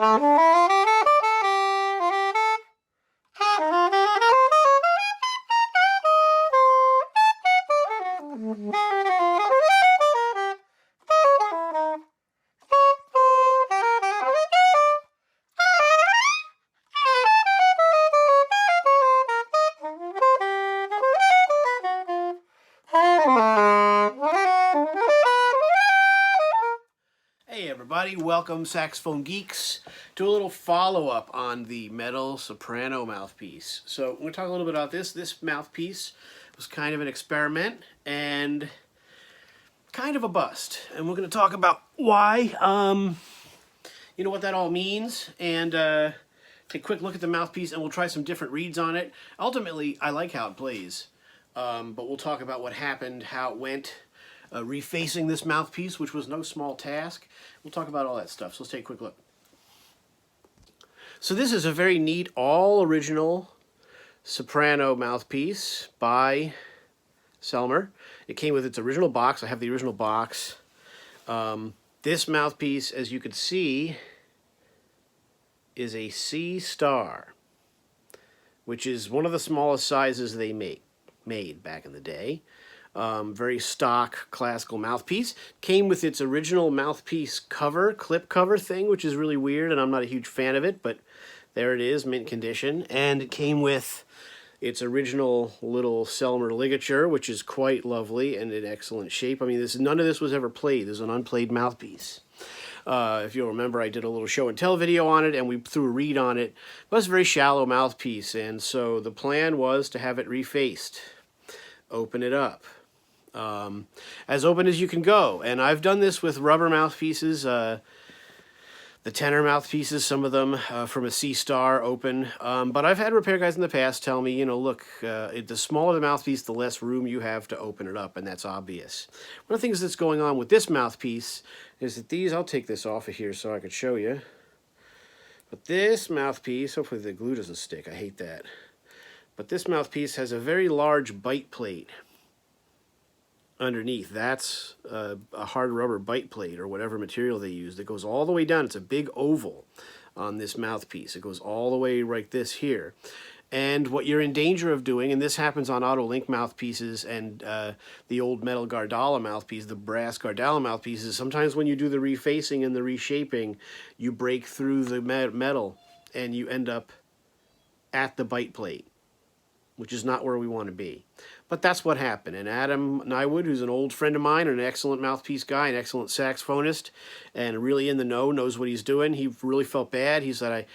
Hey everybody, welcome Saxophone Geeks to a little follow-up on the metal soprano mouthpiece. So I'm going to talk a little bit about this. This mouthpiece was kind of an experiment and kind of a bust. And we're going to talk about why, you know what that all means, and take a quick look at the mouthpiece, and we'll try some different reads on it. Ultimately, I like how it plays, but we'll talk about what happened, how it went, refacing this mouthpiece, which was no small task. We'll talk about all that stuff, so let's take a quick look. So this is a very neat, all-original soprano mouthpiece by Selmer. It came with its original box. I have the original box. This mouthpiece, as you can see, is a C star, which is one of the smallest sizes they made back in the day. Very stock classical mouthpiece. Came with its original mouthpiece cover, clip cover thing, which is really weird, and I'm not a huge fan of it, but there it is, mint condition. And it came with its original little Selmer ligature, which is quite lovely and in excellent shape. I mean, none of this was ever played. This is an unplayed mouthpiece. If you'll remember, I did a little show and tell video on it, and we threw a reed on it. But it's a very shallow mouthpiece, and so the plan was to have it refaced. Open it up. As open as you can go. And I've done this with rubber mouthpieces, the tenor mouthpieces, some of them from a C star open. But I've had repair guys in the past tell me, you know, look, the smaller the mouthpiece, the less room you have to open it up, and that's obvious. One of the things that's going on with this mouthpiece is that I'll take this off of here so I could show you. But this mouthpiece, hopefully the glue doesn't stick, I hate that. But this mouthpiece has a very large bite plate underneath. That's a hard rubber bite plate or whatever material they use that goes all the way down. It's a big oval on this mouthpiece. It goes all the way like this here. And what you're in danger of doing, and this happens on Auto Link mouthpieces and the old metal Gardala mouthpiece, the brass Gardala mouthpieces, sometimes when you do the refacing and the reshaping, you break through the metal and you end up at the bite plate, which is not where we want to be. But that's what happened. And Adam Nywood, who's an old friend of mine, an excellent mouthpiece guy, an excellent saxophonist, and really in the know, knows what he's doing. He really felt bad. He said,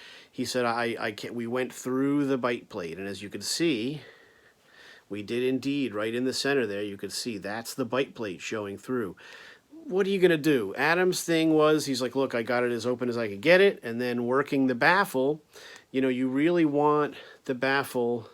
I can't. We went through the bite plate, and as you can see, we did indeed. Right in the center there, you could see that's the bite plate showing through. What are you going to do? Adam's thing was, he's like, look, I got it as open as I could get it, and then working the baffle, you know, you really want the baffle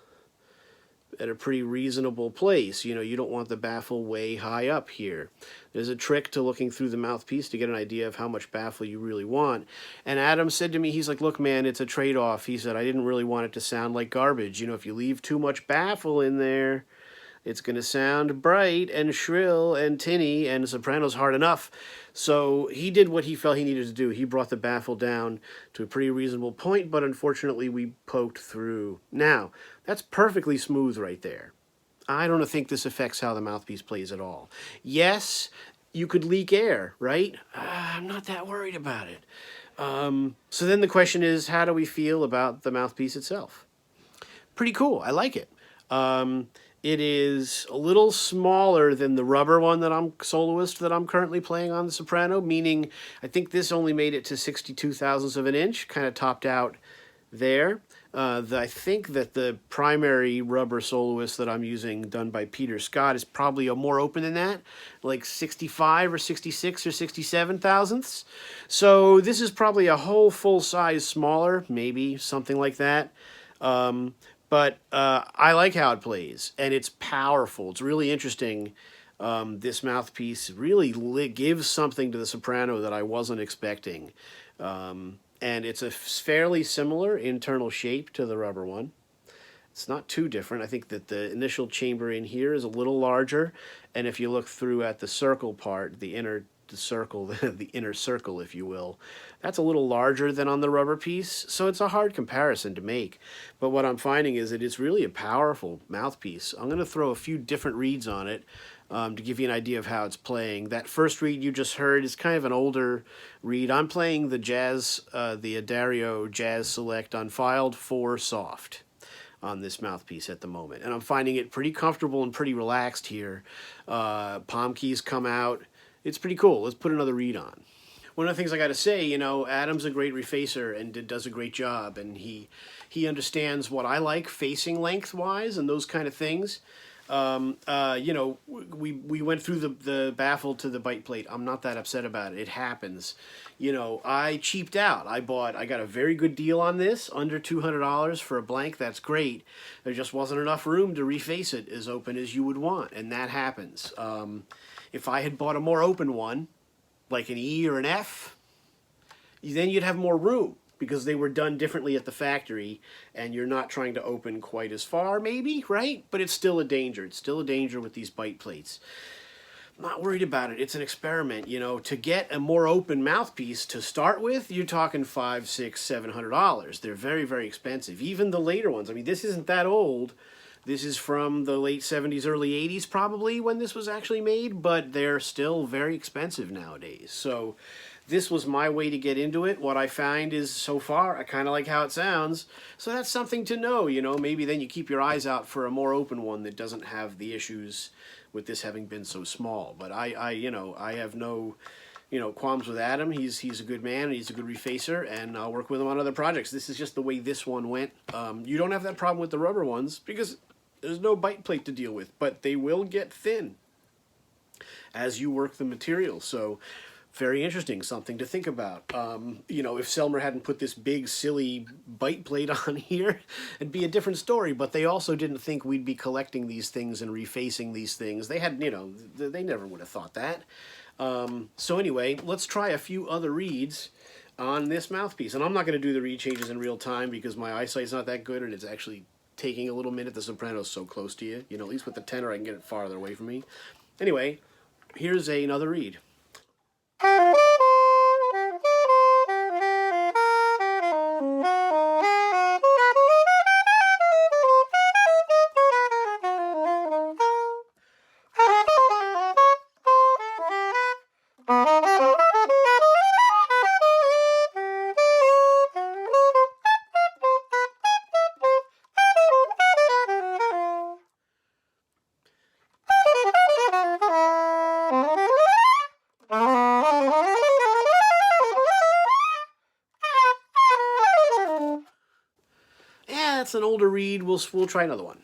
at a pretty reasonable place. You know, you don't want the baffle way high up here. There's a trick to looking through the mouthpiece to get an idea of how much baffle you really want. And Adam said to me, he's like, look, man, it's a trade-off. He said, I didn't really want it to sound like garbage. You know, if you leave too much baffle in there, it's going to sound bright and shrill and tinny, and soprano's hard enough. So he did what he felt he needed to do. He brought the baffle down to a pretty reasonable point, but unfortunately we poked through. Now, that's perfectly smooth right there. I don't think this affects how the mouthpiece plays at all. Yes, you could leak air, right? I'm not that worried about it. So then the question is, how do we feel about the mouthpiece itself? Pretty cool. I like it. It is a little smaller than the rubber one that soloist that I'm currently playing on the soprano, meaning I think this only made it to 62 thousandths of an inch, kind of topped out there. I think that the primary rubber soloist that I'm using, done by Peter Scott, is probably more open than that, like 65 or 66 or 67 thousandths. So this is probably a whole full size smaller, maybe something like that. But I like how it plays, and it's powerful. It's really interesting. This mouthpiece really gives something to the soprano that I wasn't expecting. And it's a fairly similar internal shape to the rubber one. It's not too different. I think that the initial chamber in here is a little larger, and if you look through at the circle part, the the circle, the inner circle, if you will, that's a little larger than on the rubber piece, so it's a hard comparison to make. But what I'm finding is that it's really a powerful mouthpiece. I'm going to throw a few different reeds on it to give you an idea of how it's playing. That first reed you just heard is kind of an older reed. I'm playing the the Adario Jazz Select on Filed 4 Soft on this mouthpiece at the moment, and I'm finding it pretty comfortable and pretty relaxed here. Palm keys come out. It's pretty cool. Let's put another reed on. One of the things I got to say, you know, Adam's a great refacer and does a great job, and he understands what I like facing lengthwise and those kind of things. You know, we went through the baffle to the bite plate. I'm not that upset about it. It happens. You know, I cheaped out. I got a very good deal on this, under $200 for a blank. That's great. There just wasn't enough room to reface it as open as you would want, and that happens. If I had bought a more open one, like an E or an F, then you'd have more room, because they were done differently at the factory, and you're not trying to open quite as far, maybe, right? But it's still a danger. It's still a danger with these bite plates. I'm not worried about it. It's an experiment, you know. To get a more open mouthpiece to start with, you're talking $500, $600, $700. They're very, very expensive. Even the later ones. I mean, this isn't that old. This is from the late 70s, early 80s, probably, when this was actually made, but they're still very expensive nowadays. So this was my way to get into it. What I find is, so far, I kind of like how it sounds. So that's something to know, you know. Maybe then you keep your eyes out for a more open one that doesn't have the issues with this having been so small. But you know, I have no, you know, qualms with Adam. He's a good man, and he's a good refacer, and I'll work with him on other projects. This is just the way this one went. You don't have that problem with the rubber ones, because there's no bite plate to deal with, but they will get thin as you work the material. So very interesting, something to think about. You know, if Selmer hadn't put this big, silly bite plate on here, it'd be a different story, but they also didn't think we'd be collecting these things and refacing these things. They had, you know, they never would have thought that. So anyway, let's try a few other reeds on this mouthpiece. And I'm not going to do the reed changes in real time because my eyesight's not that good, and it's actually taking a little minute. The soprano's so close to you. You know, at least with the tenor, I can get it farther away from me. Anyway, here's another reed. Yeah, that's an older reed. We'll try another one.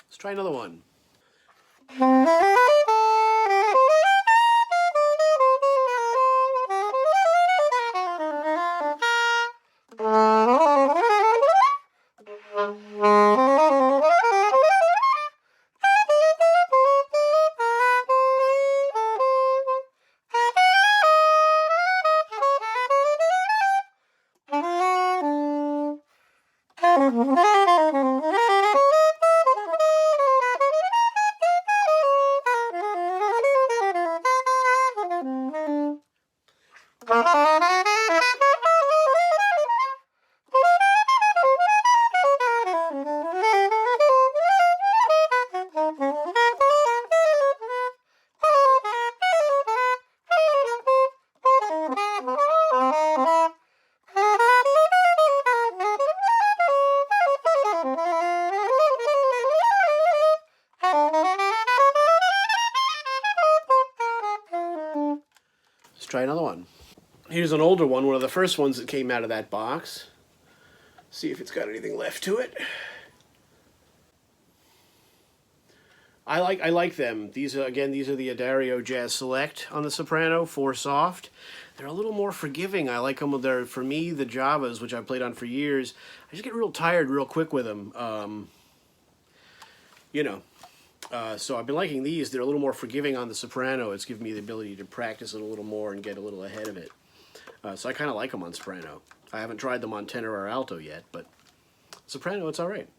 Let's try another one. Let's try another one. Here's an older one of the first ones that came out of that box. See if it's got anything left to it. I like them. These are the Adagio Jazz Select on the Soprano, 4 soft. They're a little more forgiving. I like them. They're, for me, the Javas, which I've played on for years, I just get real tired real quick with them. You know, so I've been liking these. They're a little more forgiving on the Soprano. It's given me the ability to practice it a little more and get a little ahead of it. So I kind of like them on Soprano. I haven't tried them on tenor or alto yet, but Soprano, it's all right.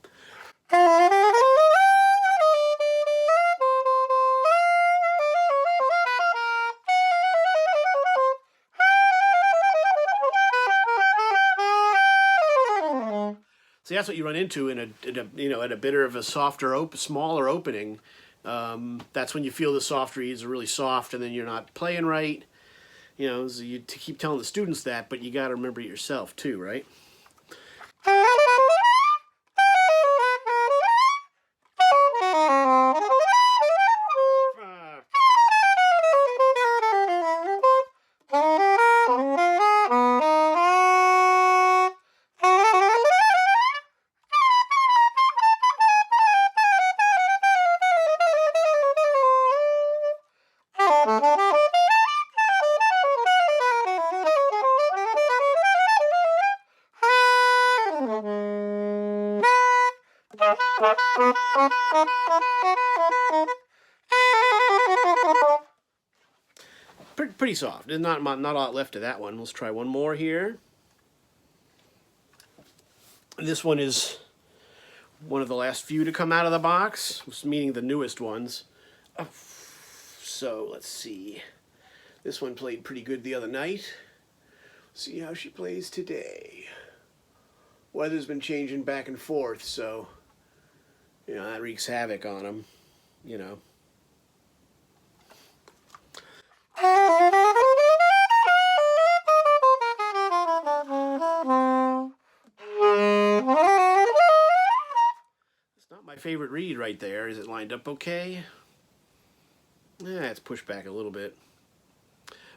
See, that's what you run into in a at a bit of a softer, smaller opening. That's when you feel the soft reeds are really soft, and then you're not playing right. You know, so you keep telling the students that, but you got to remember it yourself too, right? Pretty soft. There's not a lot left of that one. Let's try one more here. This one is one of the last few to come out of the box, meaning the newest ones. So let's see. This one played pretty good the other night. See how she plays today. Weather's been changing back and forth, so that wreaks havoc on them. It's not my favorite reed right there. Is it lined up okay? Yeah, it's pushed back a little bit.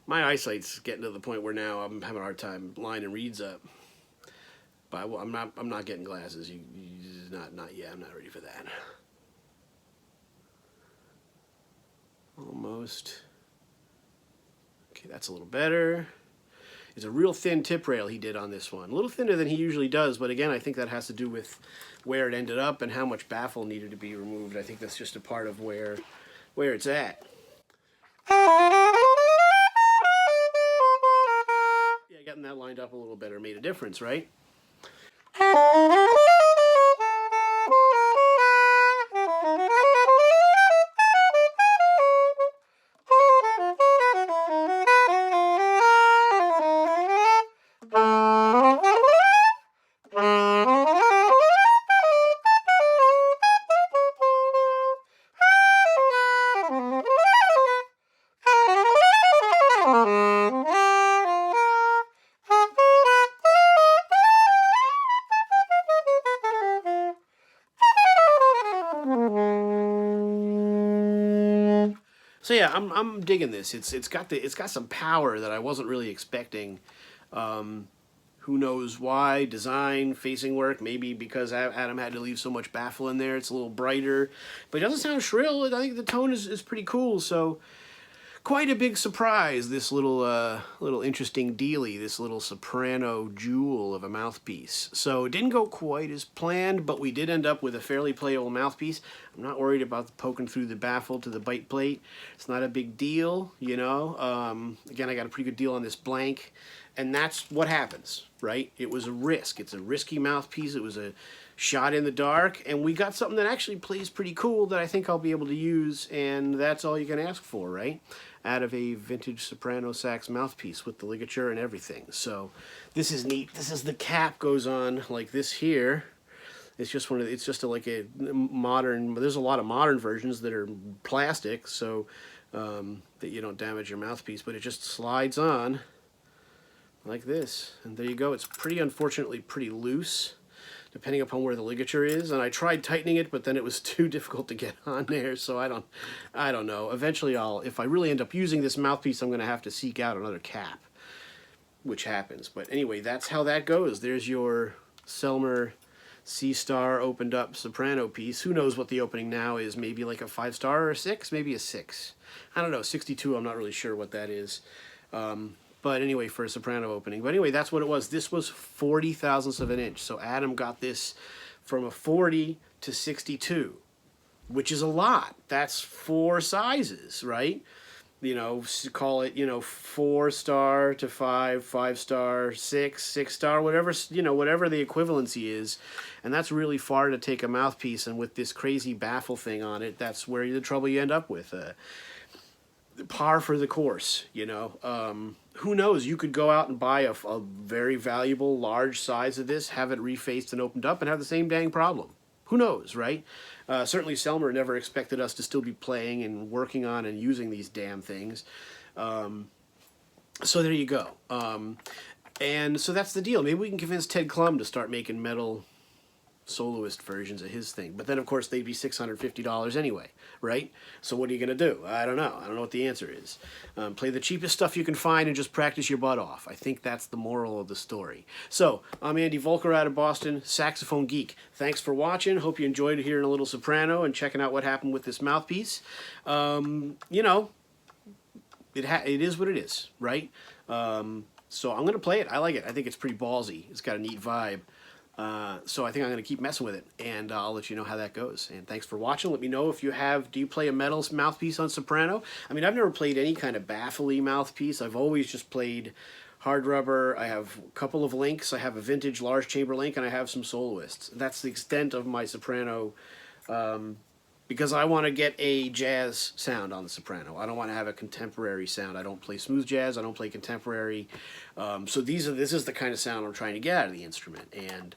My eyesight's getting to the point where now I'm having a hard time lining reeds up. But I'm not getting glasses. Not yet. I'm not ready for that. Almost. Okay, that's a little better. It's a real thin tip rail he did on this one. A little thinner than he usually does, but again, I think that has to do with where it ended up and how much baffle needed to be removed. I think that's just a part of where it's at. Yeah, getting that lined up a little better made a difference, right? So yeah, I'm digging this. It's got some power that I wasn't really expecting. Who knows why? Design, facing work, maybe because Adam had to leave so much baffle in there. It's a little brighter, but it doesn't sound shrill. I think the tone is pretty cool. So quite a big surprise. This little interesting dealie, this little Soprano jewel of a mouthpiece. So it didn't go quite as planned, but we did end up with a fairly playable mouthpiece. I'm not worried about poking through the baffle to the bite plate. It's not a big deal, Again, I got a pretty good deal on this blank, and that's what happens, right? It was a risk. It's a risky mouthpiece. It was a shot in the dark, and we got something that actually plays pretty cool that I think I'll be able to use, and that's all you can ask for, right? Out of a vintage Soprano sax mouthpiece with the ligature and everything. So this is neat. This is the cap goes on like this here. It's just like a modern. There's a lot of modern versions that are plastic, so that you don't damage your mouthpiece. But it just slides on like this, and there you go. It's unfortunately pretty loose. depending upon where the ligature is. And I tried tightening it, but then it was too difficult to get on there. So I don't know. Eventually, if I really end up using this mouthpiece, I'm going to have to seek out another cap, which happens. But anyway, that's how that goes. There's your Selmer C-star opened up soprano piece. Who knows what the opening now is? Maybe like a 5-star or a 6? Maybe a 6. I don't know. 62, I'm not really sure what that is. But anyway, for a soprano opening. But anyway, that's what it was. This was 40 thousandths of an inch. So Adam got this from a 40 to 62, which is a lot. That's 4 sizes, right? You know, call it, 4-star to 5, 5-star, 6, 6-star, whatever, whatever the equivalency is. And that's really far to take a mouthpiece. And with this crazy baffle thing on it, that's where the trouble you end up with. Par for the course, Who knows? You could go out and buy a very valuable, large size of this, have it refaced and opened up, and have the same dang problem. Who knows, right? Certainly Selmer never expected us to still be playing and working on and using these damn things. So there you go. And so that's the deal. Maybe we can convince Ted Klum to start making metal soloist versions of his thing. But then, of course, they'd be $650 anyway, right? So what are you going to do? I don't know. I don't know what the answer is. Play the cheapest stuff you can find and just practice your butt off. I think that's the moral of the story. So, I'm Andy Volker out of Boston, Saxophone Geek. Thanks for watching. Hope you enjoyed hearing a little soprano and checking out what happened with this mouthpiece. It is what it is, right? So I'm going to play it. I like it. I think it's pretty ballsy. It's got a neat vibe. So I think I'm going to keep messing with it, and I'll let you know how that goes. And thanks for watching. Let me know if do you play a metal mouthpiece on soprano? I mean, I've never played any kind of baffly mouthpiece. I've always just played hard rubber. I have a couple of links. I have a vintage large chamber link, and I have some soloists. That's the extent of my soprano, because I want to get a jazz sound on the soprano. I don't want to have a contemporary sound. I don't play smooth jazz. I don't play contemporary. So this is the kind of sound I'm trying to get out of the instrument. And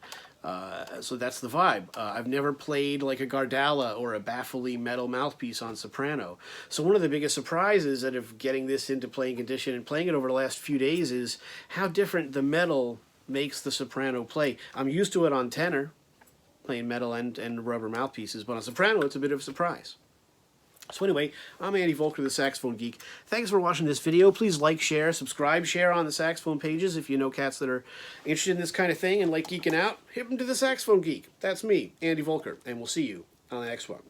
so that's the vibe. I've never played like a Gardala or a baffly metal mouthpiece on soprano. So one of the biggest surprises out of getting this into playing condition and playing it over the last few days is how different the metal makes the soprano play. I'm used to it on tenor, playing metal and rubber mouthpieces, but on soprano it's a bit of a surprise. So anyway, I'm Andy Volker, the Saxophone Geek. Thanks for watching this video. Please like, share, subscribe, share on the saxophone pages if you know cats that are interested in this kind of thing and like geeking out. Hit them to the Saxophone Geek. That's me, Andy Volker, and we'll see you on the next one.